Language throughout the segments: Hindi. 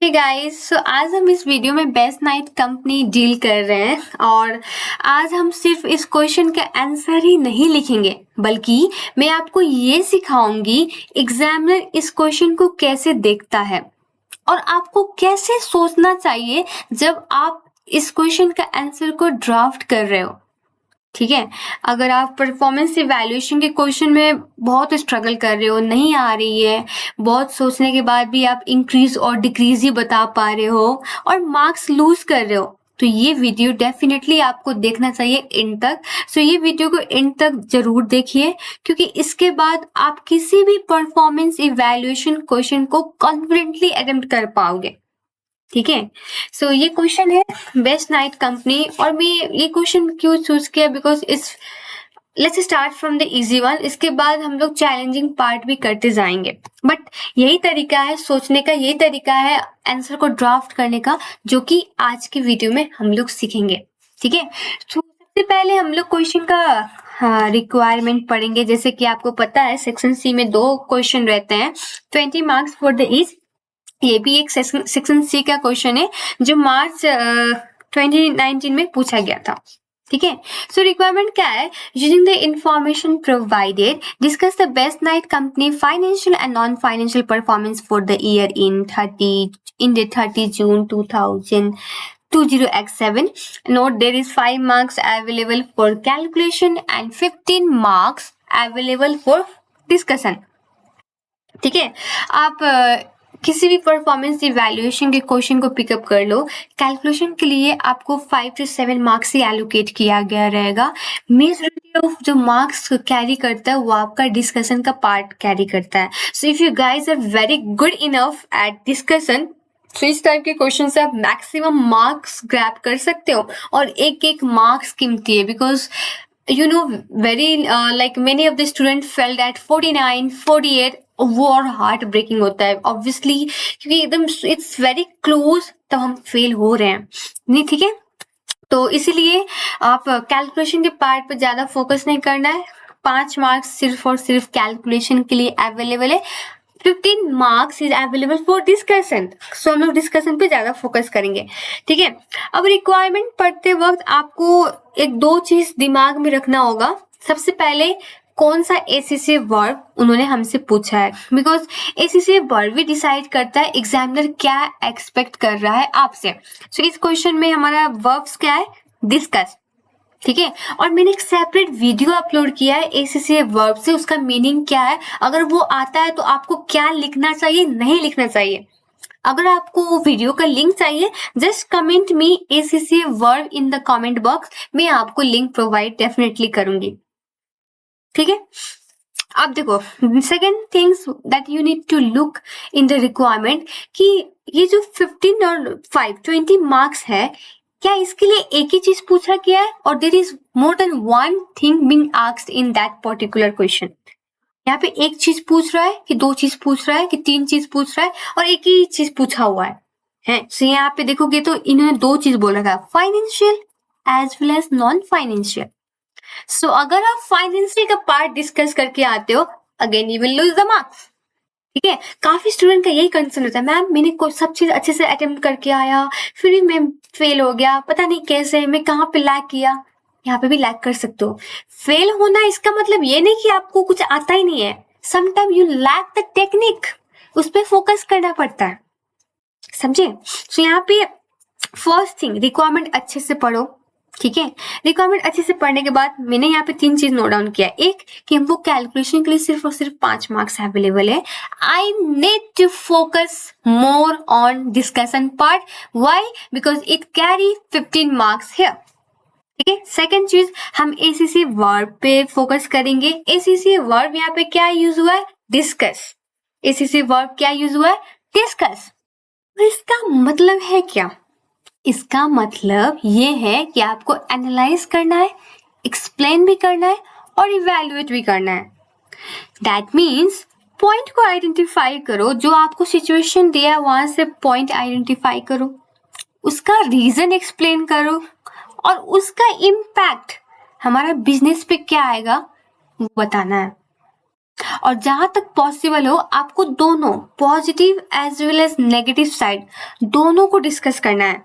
हे गाइस, सो आज हम इस वीडियो में बेस्ट नाइट कंपनी डील कर रहे हैं और आज हम सिर्फ इस क्वेश्चन का आंसर ही नहीं लिखेंगे बल्कि मैं आपको ये सिखाऊंगी एग्जामिनर इस क्वेश्चन को कैसे देखता है और आपको कैसे सोचना चाहिए जब आप इस क्वेश्चन का आंसर को ड्राफ्ट कर रहे हो। ठीक है, अगर आप परफॉर्मेंस इवैल्यूएशन के क्वेश्चन में बहुत स्ट्रगल कर रहे हो, नहीं आ रही है, बहुत सोचने के बाद भी आप इंक्रीज और डिक्रीज ही बता पा रहे हो और मार्क्स लूज कर रहे हो, तो ये वीडियो डेफिनेटली आपको देखना चाहिए एंड तक। सो ये वीडियो को एंड तक जरूर देखिए क्योंकि इसके बाद आप किसी भी परफॉर्मेंस इवैल्यूएशन क्वेश्चन को कॉन्फिडेंटली अटेम्प्ट कर पाओगे। ठीक है, सो ये क्वेश्चन है बेस्ट नाइट कंपनी और मैं ये क्वेश्चन क्यों चूज किया बिकॉज इस let's start from the easy one. इसके बाद हम लोग चैलेंजिंग पार्ट भी करते जाएंगे, बट यही तरीका है सोचने का, यही तरीका है आंसर को ड्राफ्ट करने का, जो कि आज की वीडियो में हम लोग सीखेंगे। ठीक है, तो सबसे पहले हम लोग क्वेश्चन का रिक्वायरमेंट पढ़ेंगे। जैसे कि आपको पता है सेक्शन सी में 2 क्वेश्चन रहते हैं, 20 मार्क्स फॉर द ईच। ये भी एक सेक्शन सी का क्वेश्चन है जो मार्च 2019 में पूछा गया था। ठीक है, सो रिक्वायरमेंट क्या है? Using the information provided discuss the best night company financial and non financial performance for the year in 30 June 2007. Note there is 5 marks available for calculation and 15 marks available for discussion. ठीक है, आप किसी भी परफॉर्मेंस इवैल्यूएशन के क्वेश्चन को पिकअप कर लो। कैलकुलेशन के लिए आपको 5 से 7 मार्क्स ही एलोकेट किया गया रहेगा। मेजॉरिटी ऑफ जो मार्क्स कैरी करता है वो आपका डिस्कशन का पार्ट कैरी करता है। So if you guys are very good enough at discussion, तो इस टाइप के क्वेश्चन से आप मैक्सिमम मार्क्स ग्रैब कर सकते हो और एक एक मार्क्स कीमती है because you know very like many of the students felt at 49 48 वो और हार्ट ब्रेकिंग होता है ऑब्वियसली क्योंकि एकदम इट्स वेरी क्लोज तब हम फेल हो रहे हैं। नहीं, ठीक है, तो इसीलिए आप कैलकुलेशन के पार्ट पर ज्यादा फोकस नहीं करना है। 5 मार्क्स सिर्फ और सिर्फ कैलकुलेशन के लिए अवेलेबल है, 15 marks is available for discussion. So हम लोग डिस्कशन पे ज्यादा फोकस करेंगे। ठीक है, अब रिक्वायरमेंट पढ़ते वक्त आपको एक 2 चीज दिमाग में रखना होगा। सबसे पहले कौन सा एसीसी वर्ब उन्होंने हमसे पूछा है, बिकॉज एसीसी वर्ब भी डिसाइड करता है एग्जामिनर क्या एक्सपेक्ट कर रहा है आपसे। सो इस क्वेश्चन में हमारा वर्ब्स क्या है? डिस्कस। ठीक है, और मैंने एक सेपरेट वीडियो अपलोड किया है एसीसी वर्ब से, उसका मीनिंग क्या है, अगर वो आता है तो आपको क्या लिखना चाहिए, नहीं लिखना चाहिए। अगर आपको वो वीडियो का लिंक चाहिए just comment me ACC verb in the comment box, मैं आपको लिंक प्रोवाइड डेफिनेटली करूंगी। ठीक है, अब देखो second things that you need to look in the requirement कि ये जो 15 और 5 20 मार्क्स है, क्या इसके लिए एक ही चीज पूछा गया है और there is more than one thing being asked in that particular question. यहाँ पे एक चीज पूछ रहा है कि 2 चीज पूछ रहा है कि 3 चीज पूछ रहा है और एक ही चीज पूछा हुआ है। सो यहाँ पे देखोगे तो इन्होंने 2 चीज बोला था, financial as well as non financial. So अगर आप फाइनेंशियल का पार्ट डिस्कस करके आते हो, again you will lose the marks. ठीक है, काफी स्टूडेंट का यही कंसर्न होता है, मैम मैंने सब चीज अच्छे से अटेम्प्ट करके आया फिर भी मैं फेल हो गया, पता नहीं कैसे, मैं कहाँ पे लैग किया। यहाँ पे भी लैग कर सकते हो। फेल होना इसका मतलब ये नहीं कि आपको कुछ आता ही नहीं है, sometime you lack the technique, उस पर फोकस करना पड़ता है, समझे। सो यहाँ पे फर्स्ट थिंग रिक्वायरमेंट अच्छे से पढ़ो। ठीक है, रिक्वायरमेंट अच्छे से पढ़ने के बाद मैंने यहाँ पे 3 चीज नोट डाउन किया। एक कि हमको कैलकुलेशन के लिए सिर्फ और सिर्फ 5 मार्क्स अवेलेबल है, I need to focus more on discussion part. Why? Because it carry 15 marks here. ठीक है, सेकेंड चीज हम एसीसी वर्ब पे फोकस करेंगे। एसीसी वर्ब यहाँ पे क्या यूज हुआ है? डिस्कस। एसीसी वर्ब क्या यूज हुआ है? डिस्कस। इसका मतलब है क्या? इसका मतलब ये है कि आपको एनालाइज करना है, एक्सप्लेन भी करना है और इवैल्यूएट भी करना है। दैट मीन्स पॉइंट को आइडेंटिफाई करो, जो आपको सिचुएशन दिया है वहां से पॉइंट आइडेंटिफाई करो, उसका रीजन एक्सप्लेन करो और उसका इम्पैक्ट हमारा बिजनेस पे क्या आएगा वो बताना है। और जहां तक पॉसिबल हो आपको दोनों positive as well as negative side दोनों को डिस्कस करना है।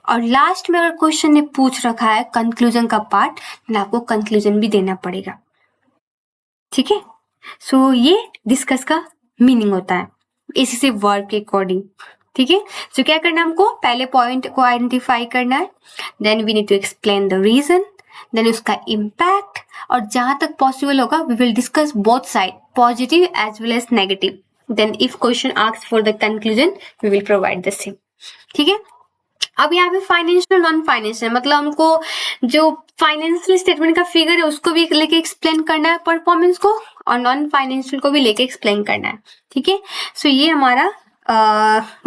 और लास्ट में अगर क्वेश्चन ने पूछ रखा है कंक्लूजन का पार्ट, तो आपको कंक्लूजन भी देना पड़ेगा। ठीक है, सो ये डिस्कस का मीनिंग होता है इसी से वर्ब के अकॉर्डिंग। ठीक है, सो क्या करना है हमको, पहले पॉइंट को आइडेंटिफाई करना है, then we need to explain the reason, then उसका इम्पैक्ट, और जहां तक पॉसिबल होगा we will discuss both side positive as well as negative. Then if question asks for the conclusion we will provide the same. ठीक है, अब यहाँ पे फाइनेंशियल नॉन फाइनेंशियल मतलब हमको जो फाइनेंशियल स्टेटमेंट का फिगर है उसको भी लेके एक्सप्लेन करना है परफॉर्मेंस को, और नॉन फाइनेंशियल को भी लेके एक्सप्लेन करना है। ठीक है, सो ये हमारा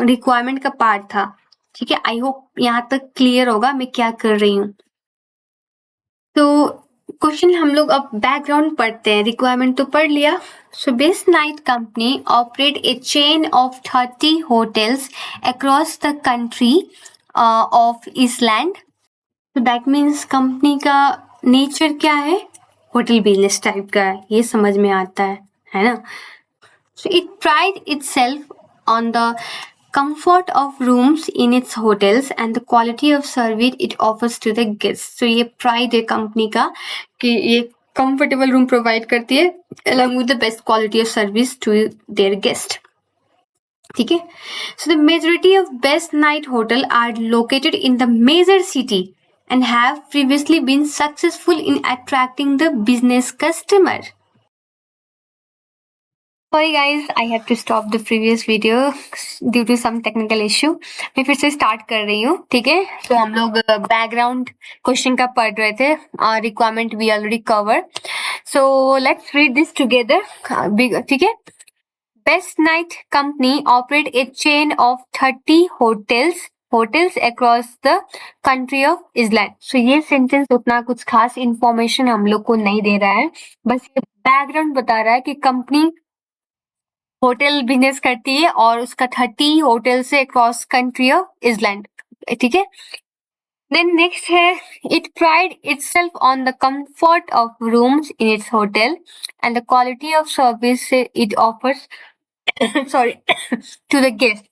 रिक्वायरमेंट का पार्ट था। ठीक है, आई होप यहाँ तक क्लियर होगा मैं क्या कर रही हूँ। तो क्वेश्चन हम लोग अब बैकग्राउंड पढ़ते हैं, रिक्वायरमेंट तो पढ़ लिया। So Best night company operate a chain of 30 hotels across the country of Eastland. तो दैट मीन्स कंपनी का नेचर क्या है, होटल बिजनेस टाइप का है, ये समझ में आता है ना। So it pride itself on the comfort of rooms in its hotels and the quality of service it offers to the guests. So ये pride है कंपनी का कि ये comfortable room provide करती है along with the best quality of service to their guest. ठीक है, so the majority of best night hotel are located in the major city and have previously been successful in attracting the business customer. Sorry guys, I have to stop the previous video due to some technical issue. मैं फिर से स्टार्ट कर रही हूँ। ठीक है, तो हम लोग बैकग्राउंड क्वेश्चन का पढ़ रहे थे, requirement we already cover, so let's read this together. ठीक है, best night company operate a chain of 30 hotels across the country of Eastland. So ये सेंटेंस उतना कुछ खास इंफॉर्मेशन हम लोग को नहीं दे रहा है, बस ये बैकग्राउंड बता रहा है कि कंपनी होटल बिजनेस करती है और उसका 30 होटल से अक्रॉस कंट्री ऑफ इस्लैंड। ठीक है, देन नेक्स्ट है it pride itself on the comfort of rooms in its hotel and the quality of service it offers sorry to the guest.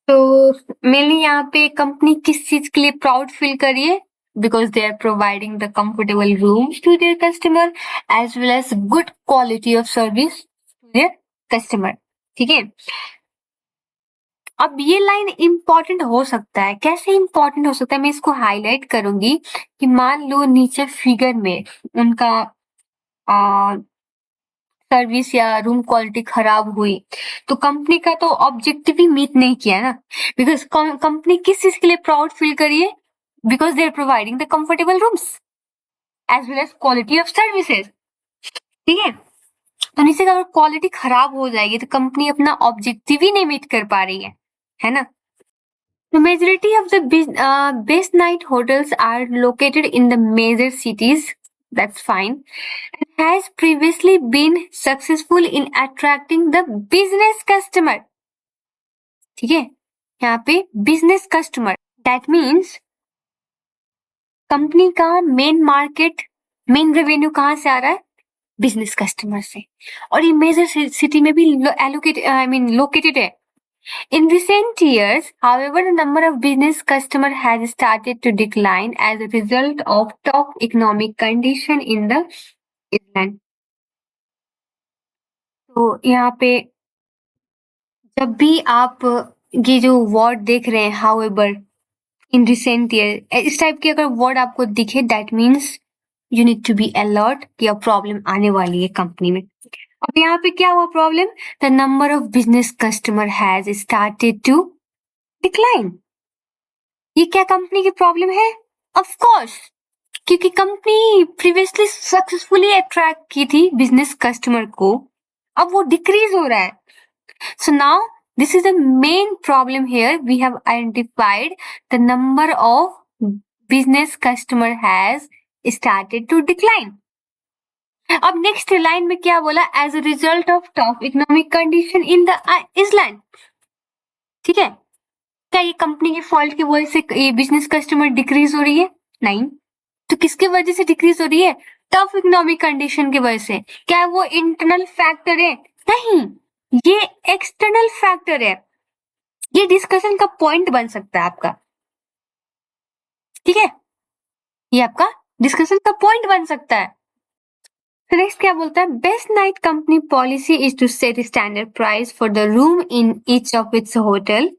तो मेनली यहाँ पे कंपनी किस चीज के लिए प्राउड फील कर रही है, because they are providing the comfortable rooms to their customer as well as good quality of service to their customer. ठीक है, अब ये लाइन इंपॉर्टेंट हो सकता है, कैसे इंपॉर्टेंट हो सकता है मैं इसको हाईलाइट करूंगी कि मान लो नीचे फिगर में उनका सर्विस या रूम क्वालिटी खराब हुई तो कंपनी का तो ऑब्जेक्टिव ही मीट नहीं किया ना, बिकॉज कंपनी किस चीज के लिए प्राउड फील करिए, because they are providing the comfortable rooms as well as quality of services. ठीक है, तो नीचे अगर क्वालिटी खराब हो जाएगी तो कंपनी अपना ऑब्जेक्टिव ही नहीं मीट कर पा रही है ना। The majority of the best night hotels are located in the major cities. That's fine. And has previously been successful in attracting the business customer. ठीक है, यहाँ पे business customer. That means company का मेन मार्केट, मेन रेवेन्यू कहाँ से आ रहा है, बिजनेस कस्टमर से, और ये मेजर सिटी में भी लोकेटेड है। In recent years, however, the number of business customers has started to decline as a result of tough economic condition in the island. तो यहाँ पे जब भी आप ये जो वर्ड देख रहे हैं however, in recent year, इस टाइप के अगर वर्ड आपको दिखे that means you need to be alert कि अब प्रॉब्लम आने वाली है कंपनी में। अब यहाँ पे क्या हुआ problem, the number of business customer has started to decline. ये क्या कंपनी की प्रॉब्लम है, ऑफ कोर्स क्योंकि कंपनी प्रीवियसली सक्सेसफुली अट्रैक्ट की थी बिजनेस कस्टमर को, अब वो डिक्रीज हो रहा है। So now this is the main problem here, we have identified the number of business customer has started to decline. अब नेक्स्ट लाइन में क्या बोला, as a result of tough economic condition in the island. ठीक है, क्या ये कंपनी की फॉल्ट की वजह से ये बिजनेस कस्टमर डिक्रीज हो रही है, नहीं, तो किसकी वजह से डिक्रीज हो रही है, टफ इकोनॉमिक कंडीशन की वजह से। क्या वो इंटरनल फैक्टर है? नहीं, ये एक्सटर्नल फैक्टर है। ये डिस्कशन का पॉइंट बन सकता है आपका, ठीक है, ये आपका डिस्कशन का पॉइंट बन सकता है। नेक्स्ट क्या बोलता है, best night company policy is to set standard price for the room in each of its hotel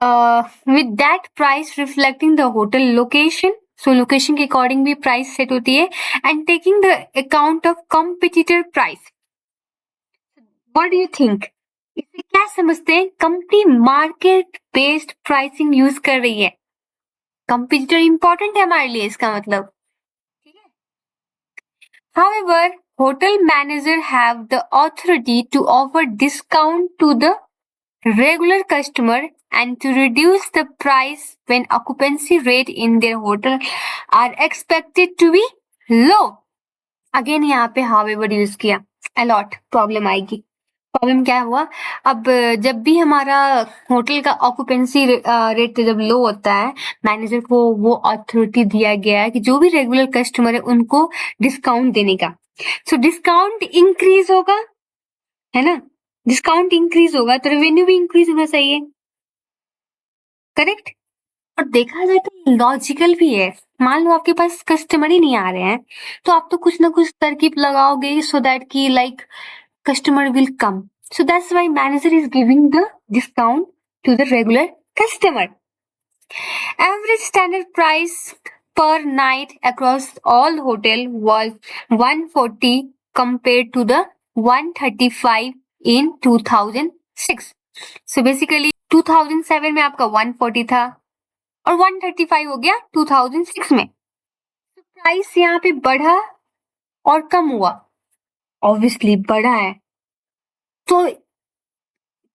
with that price reflecting the hotel location. So location के अकॉर्डिंग भी प्राइस सेट होती है and taking the account of competitor price. What do you think? इससे क्या समझते हैं? Company market based pricing use कर रही है। कंपटीटर इंपॉर्टेंट है हमारे लिए, इसका मतलब, ठीक है। However, hotel manager have the authority to offer discount to the regular customer and to reduce the price when occupancy rate in their hotel are expected to be low. Again यहाँ पे however यूज किया, अलॉट प्रॉब्लम आएगी। प्रॉब्लम क्या हुआ, अब जब भी हमारा होटल का ऑक्यूपेंसी रेट जब लो होता है, मैनेजर को वो अथॉरिटी दिया गया है कि जो भी रेगुलर कस्टमर है उनको डिस्काउंट देने का। सो डिस्काउंट इंक्रीज होगा, है ना, डिस्काउंट इंक्रीज होगा तो रेवेन्यू भी इंक्रीज होना चाहिए, करेक्ट। और देखा जाए तो लॉजिकल भी है। मान लो आपके पास कस्टमर ही नहीं आ रहे हैं तो आप तो कुछ ना कुछ तरकीब लगाओगे सो दैट कि like customer will come. So that's why manager is giving the discount to the regular customer. Average standard price per night across all hotel was 140 compared to the 135 in 2006. So basically 2007 में आपका 140 था और 135 हो गया 2006 में। तो प्राइस यहाँ पे बढ़ा और कम हुआ, ऑब्वियसली बढ़ा है, तो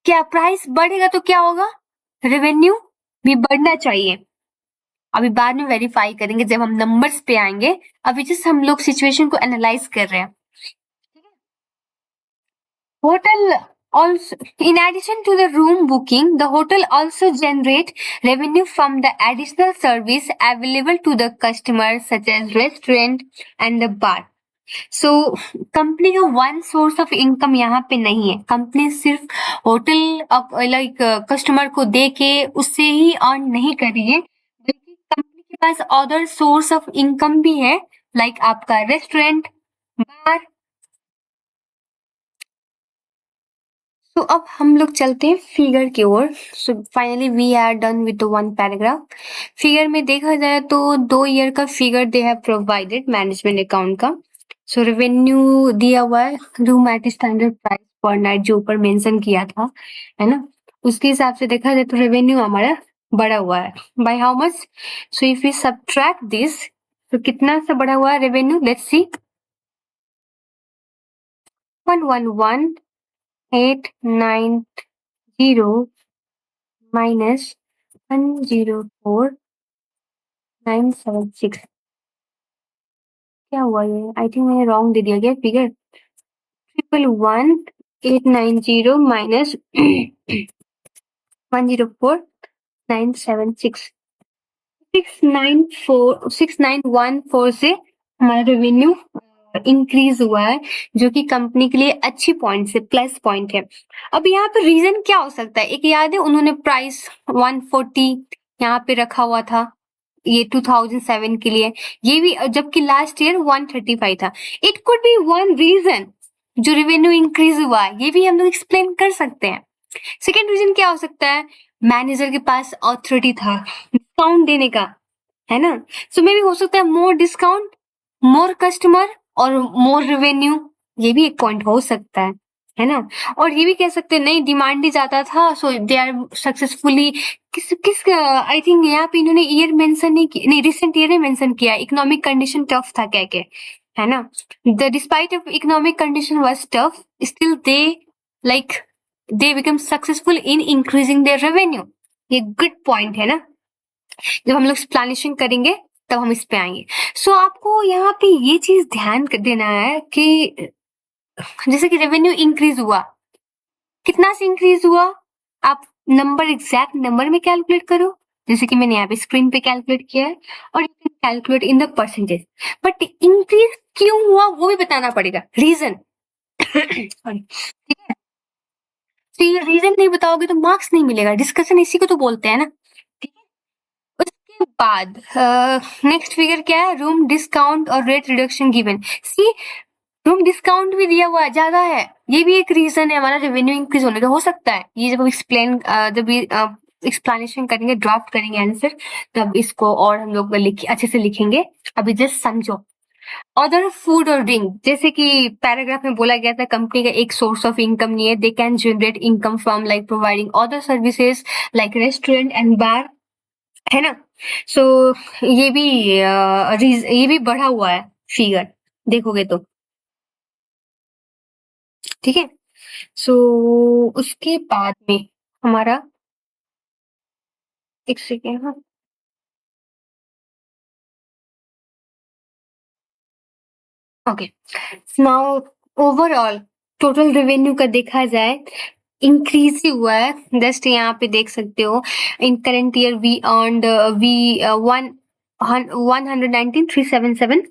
क्या प्राइस बढ़ेगा तो क्या होगा, रेवेन्यू भी बढ़ना चाहिए। अभी बाद में वेरीफाई करेंगे जब हम नंबर्स पे आएंगे, अभी जस्ट हम लोग सिचुएशन को एनालाइज कर रहे हैं। Hotel also, in addition to the room booking, the hotel also generate revenue from the additional service available to the customer such as restaurant and the bar. So company का वन सोर्स ऑफ इनकम यहाँ पे नहीं है। कंपनी सिर्फ होटल लाइक कस्टमर को दे के उससे ही अर्न नहीं कर रही है, बल्कि कंपनी के पास अदर सोर्स ऑफ इनकम भी है, लाइक आपका रेस्टोरेंट, बार। तो अब हम लोग चलते हैं फिगर की ओर। So finally we are done with one paragraph. Figure में देखा जाए तो 2 ईयर का figure they have provided management account का। सो रेवेन्यू दिया हुआ है, room at standard price per night जो ऊपर मेंशन किया था, है ना, उसके हिसाब से देखा जाए तो रेवेन्यू हमारा बढ़ा हुआ है by how much. So if we subtract this, तो कितना सा बढ़ा हुआ है रेवेन्यू, लेट्स सी, 111,890 minus 104,976। क्या हुआ ये, आई थिंक मैंने रॉन्ग दे दिया क्या फिगर। 111,890 माइनस 104,976, 6914 से हमारा रेवेन्यू इंक्रीज हुआ है, जो कि कंपनी के लिए अच्छी पॉइंट से प्लस पॉइंट है। अब यहाँ पे रीजन क्या हो सकता है, एक याद है उन्होंने प्राइस 140 यहाँ पे रखा हुआ था ये 2007 के लिए, ये भी, जबकि लास्ट ईयर 135 था। It could be one reason जो रेवेन्यू इंक्रीज हुआ, ये भी हम लोग एक्सप्लेन कर सकते हैं। सेकेंड रीजन क्या हो सकता है, मैनेजर के पास अथॉरिटी था डिस्काउंट देने का, है ना। सो मे भी हो सकता है मोर डिस्काउंट, मोर कस्टमर और मोर रेवेन्यू, ये भी एक पॉइंट हो सकता है ना। और ये भी कह सकते हैं नहीं, डिमांड ही ज्यादा था, सो दे आर सक्सेसफुली, किस आई थिंक यहाँ पे इन्होंने ईयर मेंशन नहीं, रिसेंट ईयर में मेंशन किया, इकोनॉमिक कंडीशन टफ था कह के, है ना। The despite of economic condition was tough, still they like they become successful in increasing there revenue. ये गुड पॉइंट है ना, जब हम लोग एक्सप्लेनेशन करेंगे तब हम इस पे आएंगे। सो आपको यहाँ पे ये चीज ध्यान देना है कि जैसे कि रेवेन्यू इंक्रीज हुआ, कितना से इंक्रीज हुआ, आप नंबर एग्जैक्ट नंबर में कैलकुलेट करो, जैसे कि मैंने यहाँ पे स्क्रीन पे कैलकुलेट किया है, और you can calculate in the percentage, but increase क्यों हुआ वो भी बताना पड़ेगा, रीजन। ठीक है, तो ये रीजन नहीं बताओगे तो मार्क्स नहीं मिलेगा, डिस्कशन इसी को तो बोलते हैं ना। ठीक है, उसके बाद नेक्स्ट फिगर क्या है, रूम डिस्काउंट और रेट रिडक्शन गिवन। सी, रूम डिस्काउंट भी दिया हुआ है, ज्यादा है, ये भी एक रीजन है हमारा रेवेन्यू इंक्रीज होने का। हो सकता है ये जब एक्सप्लेन जब एक्सप्लेनेशन करेंगे, ड्राफ्ट करेंगे आंसर, तब इसको और हम लोग अच्छे से लिखेंगे, अभी जस्ट समझो। अदर फूड और ड्रिंक, जैसे कि पैराग्राफ में बोला गया था कंपनी का एक सोर्स ऑफ इनकम नहीं है, they can generate income from like providing other services like restaurant and bar, है ना। सो ये भी ये भी बढ़ा हुआ है फिगर, देखोगे तो। ठीक है, सो उसके बाद में हमारा, एक सेकेंड, हाँ, okay. Now overall total revenue का देखा जाए, इंक्रीज ही हुआ है, जस्ट यहाँ पे देख सकते हो। In current year we earned we 119,377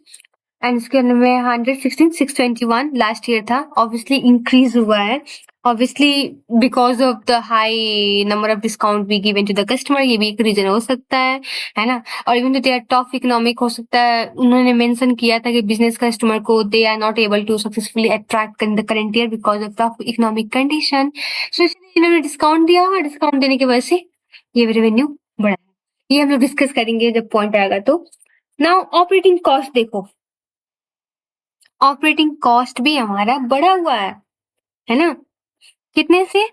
and इसके अंदर में 116,621 लास्ट ईयर था। ऑब्वियसली इंक्रीज हुआ है, obviously because of the high number of discount we given to the customer, ये भी एक रीजन हो सकता है ना। और इवन तो दे आर टफ इकोनॉमिक, हो सकता है उन्होंने मेंशन किया था कि बिजनेस कस्टमर को they are not able to successfully attract in the current year because of tough economic condition. So इसलिए इन्होंने डिस्काउंट दिया हुआ, डिस्काउंट देने की वजह से ये रेवेन्यू बढ़ा है। ये हम लोग डिस्कस करेंगे जब पॉइंट आएगा तो। नाउ ऑपरेटिंग कॉस्ट देखो, ऑपरेटिंग कॉस्ट भी हमारा बढ़ा हुआ है ना। कितने से,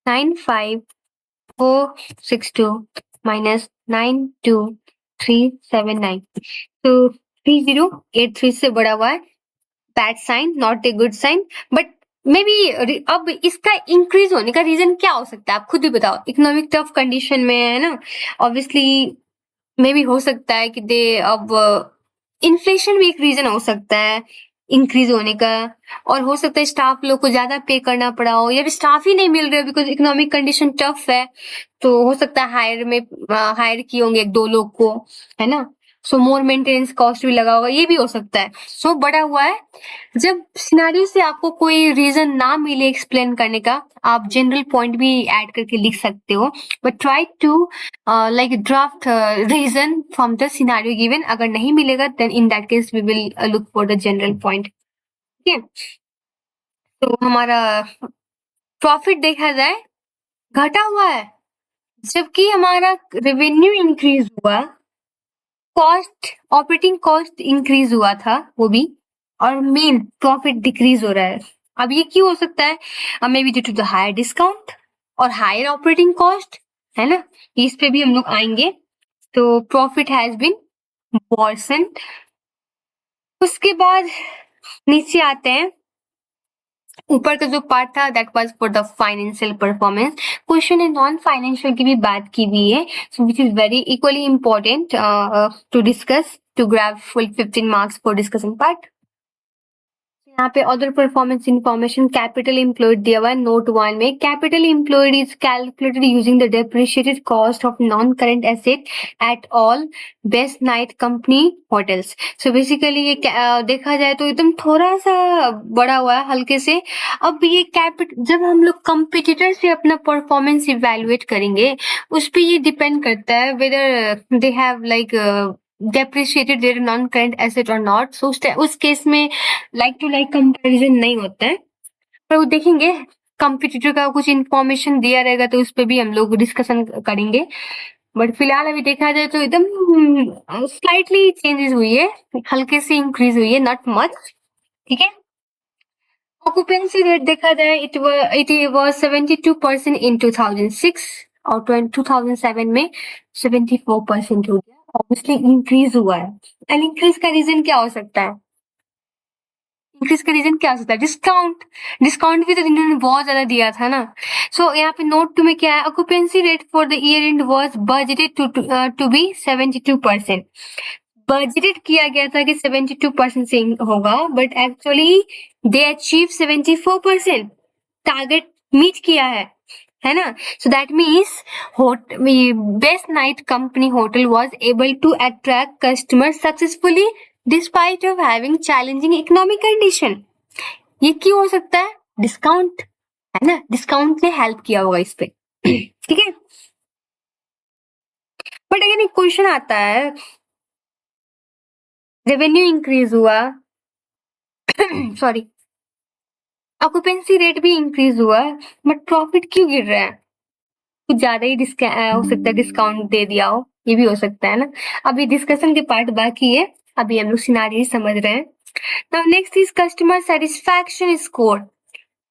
95462 माइनस 92379, तो 3083 से बढ़ा हुआ है। Bad sign, not a good sign, but maybe. अब इसका इंक्रीज होने का रीजन क्या हो सकता है, आप खुद ही बताओ। इकोनॉमिक टफ कंडीशन में है ना, ऑब्वियसली मे भी हो सकता है कि दे, अब इन्फ्लेशन भी एक रीजन हो सकता है इंक्रीज होने का, और हो सकता है स्टाफ लोग को ज्यादा पे करना पड़ा हो, या फिर स्टाफ ही नहीं मिल रहे बिकॉज इकोनॉमिक कंडीशन टफ है, तो हो सकता है हायर किए होंगे एक दो लोग को, है ना। सो मोर मेंटेनेंस कॉस्ट भी लगा होगा, ये भी हो सकता है। सो बढ़ा हुआ है। जब सिनारियो से आपको कोई रीजन ना मिले एक्सप्लेन करने का, आप जनरल पॉइंट भी ऐड करके लिख सकते हो, but try to like draft reason from the scenario given. अगर नहीं मिलेगा then in that case we will look for the general point. ठीक है, तो हमारा प्रॉफिट देखा जाए घटा हुआ है, जबकि हमारा रेवेन्यू इंक्रीज हुआ, कॉस्ट ऑपरेटिंग कॉस्ट इंक्रीज हुआ था वो भी, और मेन प्रॉफिट डिक्रीज हो रहा है। अब ये क्यों हो सकता है, maybe due to the higher discount और हायर ऑपरेटिंग कॉस्ट, है ना। इस पे भी हम लोग आएंगे। तो प्रॉफिट हैज बीन वर्सन। उसके बाद नीचे आते हैं, ऊपर का जो पार्ट था that was for the financial performance. Question है नॉन फाइनेंशियल की भी बात की हुई है, so which is very equally important to discuss to grab full 15 marks for discussion part. यहाँ पे other performance information, capital employed दिया हुआ है नोट 1 में। Capital employed is calculated using the depreciated cost of non current asset at all Best night company hotels. So basically ये देखा जाए तो एकदम थोड़ा सा बड़ा हुआ है हल्के से। अब ये जब हम लोग कंपिटिटर से अपना परफॉर्मेंस इवेल्युएट करेंगे, उस पर ये डिपेंड करता है whether they have like depreciated their non-current asset or not. So उस केस में लाइक टू लाइक कंपैरिजन नहीं होता है, पर वो देखेंगे कंपटीटर का कुछ इंफॉर्मेशन दिया रहेगा तो उस पर भी हम लोग डिस्कशन करेंगे। बट फिलहाल अभी देखा जाए तो एकदम स्लाइटली चेंजेस हुई है, हल्के से इंक्रीज हुई है, नॉट मच। ठीक है, ऑक्यूपेंसी रेट देखा जाए इट वाज 72% इन 2006 और 2007 में 74% हो गया। ऑब्वियसली इंक्रीज हुआ है, एंड इंक्रीज का रीजन क्या हो सकता है, इंक्रीज का रीजन क्या हो सकता है, डिस्काउंट। डिस्काउंट भी तो इन्होंने बहुत ज्यादा दिया था ना। सो यहाँ पे नोट 2 में क्या है, occupancy rate for the year end was budgeted to be 72%। Budgeted किया गया था कि 72% से होगा, but actually they achieve 74%, target meet किया है। है ना. So that means Best Night Company Hotel was able to attract customers successfully despite of having challenging economic condition. ये क्यों हो सकता है? डिस्काउंट, है ना, डिस्काउंट ने हेल्प किया होगा इस पे. ठीक है. बट अगेन एक क्वेश्चन आता है, रेवेन्यू इंक्रीज हुआ, सॉरी, ऑक्यूपेंसी रेट भी इंक्रीज हुआ, बट प्रॉफिट क्यों गिर रहा है? कुछ ज्यादा ही हो सकता है डिस्काउंट दे दिया हो, ये भी हो सकता है ना. अभी डिस्कशन के पार्ट बाकी है, अभी हम लोग सिनारियो समझ रहे हैं. Now next is customer satisfaction score.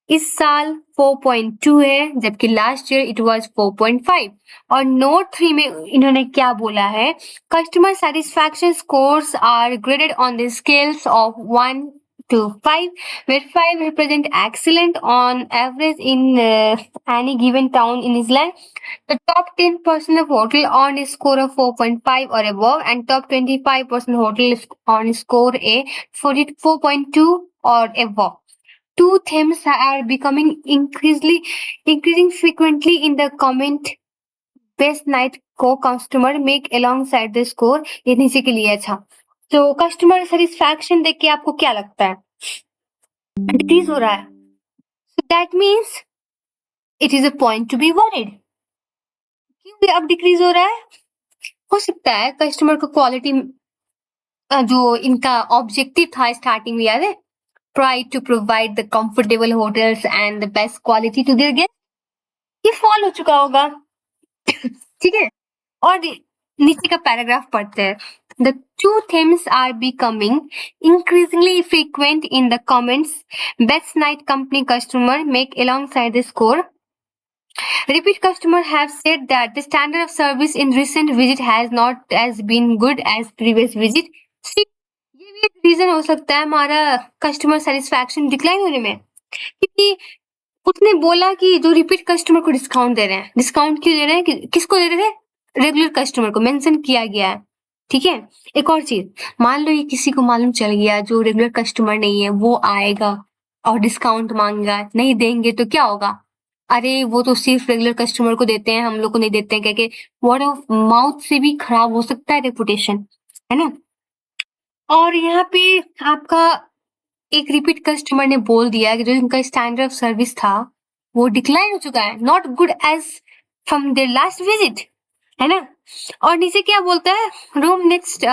इस साल 4.2 है, जबकि लास्ट ईयर इट वाज 4.5. और नोट 3 में इन्होंने क्या बोला है, customer satisfaction scores are graded on the scales of 1 to 5, where 5 represent excellent on average in any given town in Island. The top 10% of hotel on a score of 4.5 or above, and top 25% hotel on a score a 4.2 or above. Two themes are becoming increasing frequently in the comment. Best night को customer make alongside the score, ये नीचे के लिए अच्छा. तो कस्टमर सेटिस्फैक्शन देख के आपको क्या लगता है? डिक्रीज हो रहा है. So that means it is a point to be worried. क्यों अब डिक्रीज हो रहा है? हो सकता है कस्टमर को क्वालिटी, जो इनका ऑब्जेक्टिव था स्टार्टिंग में, याद है, try to provide the comfortable hotels and the best quality to their guests, ये फॉल हो चुका होगा. ठीक है. और नीचे का पैराग्राफ पढ़ते हैं. The two themes are becoming increasingly frequent in the comments. Best night company customer make alongside the score. Repeat customers have said that the standard of service in recent visit has not as been good as previous visit. See, ये भी एक रीजन हो सकता है हमारा कस्टमर सेटिस्फैक्शन डिक्लाइन होने में, क्योंकि उसने बोला कि जो रिपीट कस्टमर को डिस्काउंट दे रहे हैं. डिस्काउंट क्यों दे रहे हैं? किसको दे रहे थे? रेगुलर कस्टमर को मेंशन किया गया है. ठीक है. एक और चीज, मान लो ये किसी को मालूम चल गया जो रेगुलर कस्टमर नहीं है वो आएगा और डिस्काउंट मांगेगा, नहीं देंगे तो क्या होगा? अरे वो तो सिर्फ रेगुलर कस्टमर को देते हैं, हम लोग को नहीं देते हैं, क्योंकि वर्ड ऑफ माउथ से भी खराब हो सकता है रेपुटेशन, है ना. और यहाँ पे आपका एक रिपीट कस्टमर ने बोल दिया कि जो इनका स्टैंडर्ड ऑफ सर्विस था वो डिक्लाइन हो चुका है, not good as from their last visit, है ना. और नीचे क्या बोलता है, room next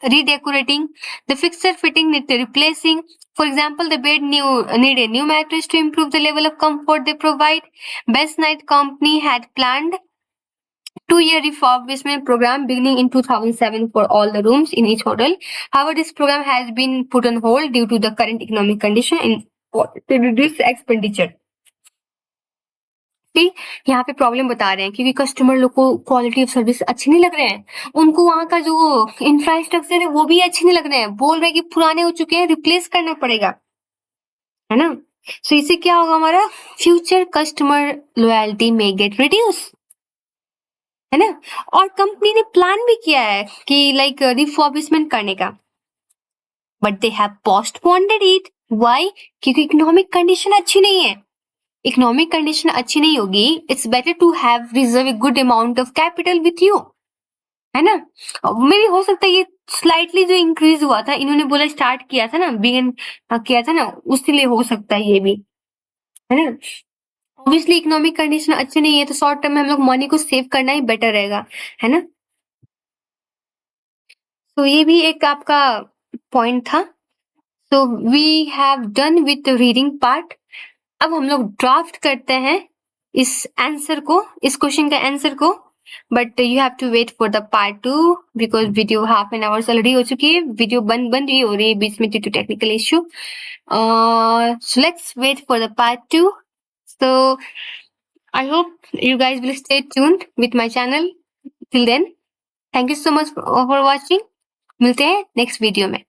redecorating, the fixer fitting need replacing. For example, the bed need a new mattress to improve the level of comfort they provide. Best Night Company had planned 2-year refurbishment program beginning in 2007 for all the rooms in each hotel. However, this program has been put on hold due to the current economic condition in order to reduce expenditure. यहाँ पे प्रॉब्लम बता रहे हैं क्योंकि कस्टमर लोग को क्वालिटी ऑफ सर्विस अच्छे नहीं लग रहे हैं, उनको वहां का जो इंफ्रास्ट्रक्चर है वो भी अच्छे नहीं लग रहे हैं, बोल रहे हैं कि पुराने हो चुके हैं, रिप्लेस करना पड़ेगा, है ना. सो इससे क्या होगा, हमारा फ्यूचर कस्टमर लॉयल्टी में गेट रिड्यूस, है ना. और कंपनी ने प्लान भी किया है कि लाइक रिफर्बिशमेंट करने का, but they have postponed it. Why? क्योंकि इकोनॉमिक कंडीशन अच्छी नहीं है. इकोनॉमिक कंडीशन अच्छी नहीं होगी, it's better to have reserve a good amount of capital with you, है ना. मेरी हो सकता है ये स्लाइटली जो इंक्रीज हुआ था, इन्होंने बोला स्टार्ट किया था ना, बिगिन किया था ना, उसके लिए हो सकता है ये भी, है ना. ऑब्वियसली इकोनॉमिक कंडीशन अच्छी नहीं है तो शॉर्ट टर्म में हम लोग मनी को सेव करना ही बेटर रहेगा, है ना. तो ये भी एक आपका पॉइंट था. So we have done with reading part. अब हम लोग ड्राफ्ट करते हैं इस आंसर को, इस क्वेश्चन का आंसर को, but you have to wait for the part 2 because video half an hours already हो चुकी है, वीडियो बंद भी हो रही है बीच में due to technical issue. So let's wait for the part 2. So I hope you guys will stay tuned with my channel till then. Thank you so much for watching. मिलते हैं नेक्स्ट वीडियो में.